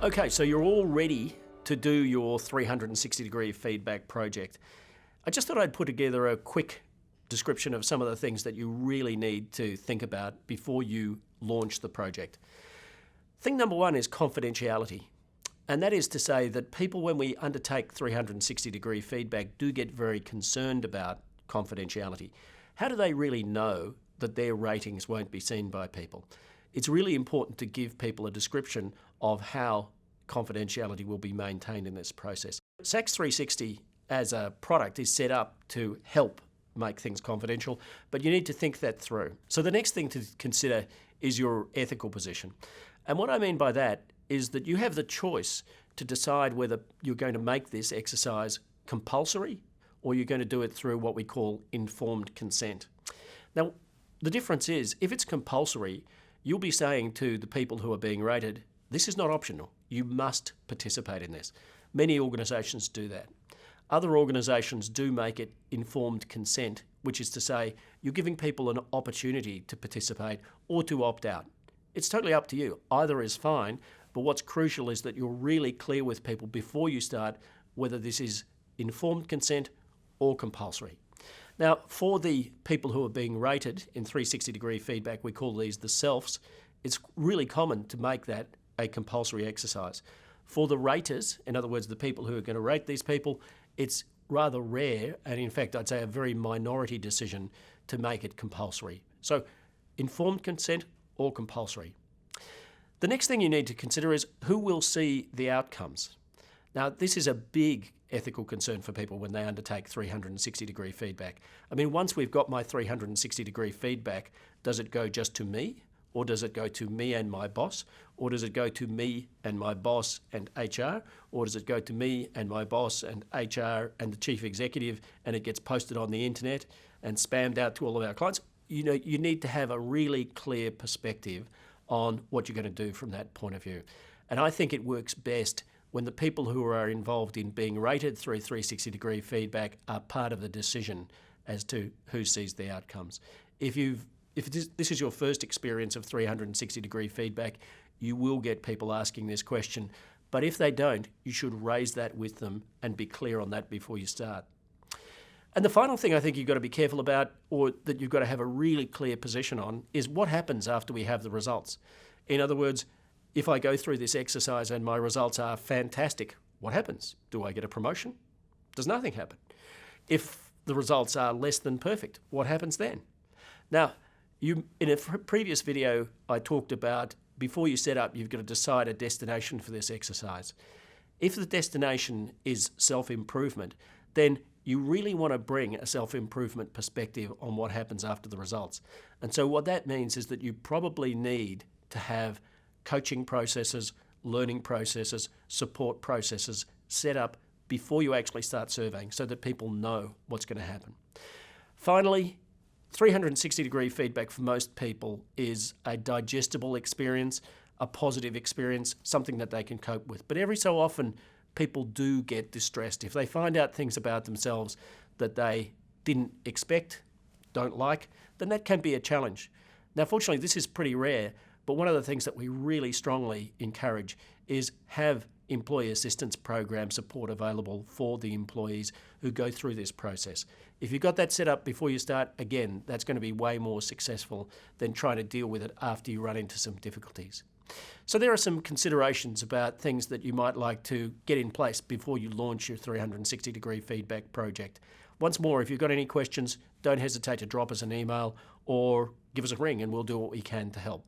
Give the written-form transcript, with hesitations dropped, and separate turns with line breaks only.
Okay, so you're all ready to do your 360-degree feedback project. I just thought I'd put together a quick description of some of the things that you really need to think about before you launch the project. Thing number one is confidentiality. And that is to say that people, when we undertake 360-degree feedback, do get very concerned about confidentiality. How do they really know that their ratings won't be seen by people? It's really important to give people a description of how confidentiality will be maintained in this process. SACS 360 as a product is set up to help make things confidential, but you need to think that through. So the next thing to consider is your ethical position. And what I mean by that is that you have the choice to decide whether you're going to make this exercise compulsory or you're going to do it through what we call informed consent. Now, the difference is, if it's compulsory, you'll be saying to the people who are being rated, this is not optional. You must participate in this. Many organisations do that. Other organisations do make it informed consent, which is to say you're giving people an opportunity to participate or to opt out. It's totally up to you. Either is fine, but what's crucial is that you're really clear with people before you start whether this is informed consent or compulsory. Now, for the people who are being rated in 360-degree feedback, we call these the selfs. It's really common to make that a compulsory exercise. For the raters, in other words, the people who are going to rate these people, it's rather rare, and in fact, I'd say a very minority decision to make it compulsory. So, informed consent or compulsory. The next thing you need to consider is who will see the outcomes. Now, this is a big ethical concern for people when they undertake 360-degree feedback. I mean, once we've got my 360-degree feedback, does it go just to me? Or does it go to me and my boss? Or does it go to me and my boss and HR? Or does it go to me and my boss and HR and the chief executive, and it gets posted on the internet and spammed out to all of our clients? You know, you need to have a really clear perspective on what you're going to do from that point of view. And I think it works best when the people who are involved in being rated through 360-degree feedback are part of the decision as to who sees the outcomes. If this is your first experience of 360-degree feedback, you will get people asking this question. But if they don't, you should raise that with them and be clear on that before you start. And the final thing I think you've got to be careful about, or that you've got to have a really clear position on, is what happens after we have the results. In other words, if I go through this exercise and my results are fantastic, what happens? Do I get a promotion? Does nothing happen? If the results are less than perfect, what happens then? Now, in a previous video, I talked about before you set up, you've got to decide a destination for this exercise. If the destination is self-improvement, then you really want to bring a self-improvement perspective on what happens after the results. And so what that means is that you probably need to have coaching processes, learning processes, support processes set up before you actually start surveying so that people know what's going to happen. Finally, 360-degree feedback for most people is a digestible experience, a positive experience, something that they can cope with. But every so often, people do get distressed. If they find out things about themselves that they didn't expect, don't like, then that can be a challenge. Now, fortunately, this is pretty rare, but one of the things that we really strongly encourage is have employee assistance program support available for the employees who go through this process. If you've got that set up before you start, again, that's going to be way more successful than trying to deal with it after you run into some difficulties. So there are some considerations about things that you might like to get in place before you launch your 360-degree feedback project. Once more, if you've got any questions, don't hesitate to drop us an email or give us a ring and we'll do what we can to help.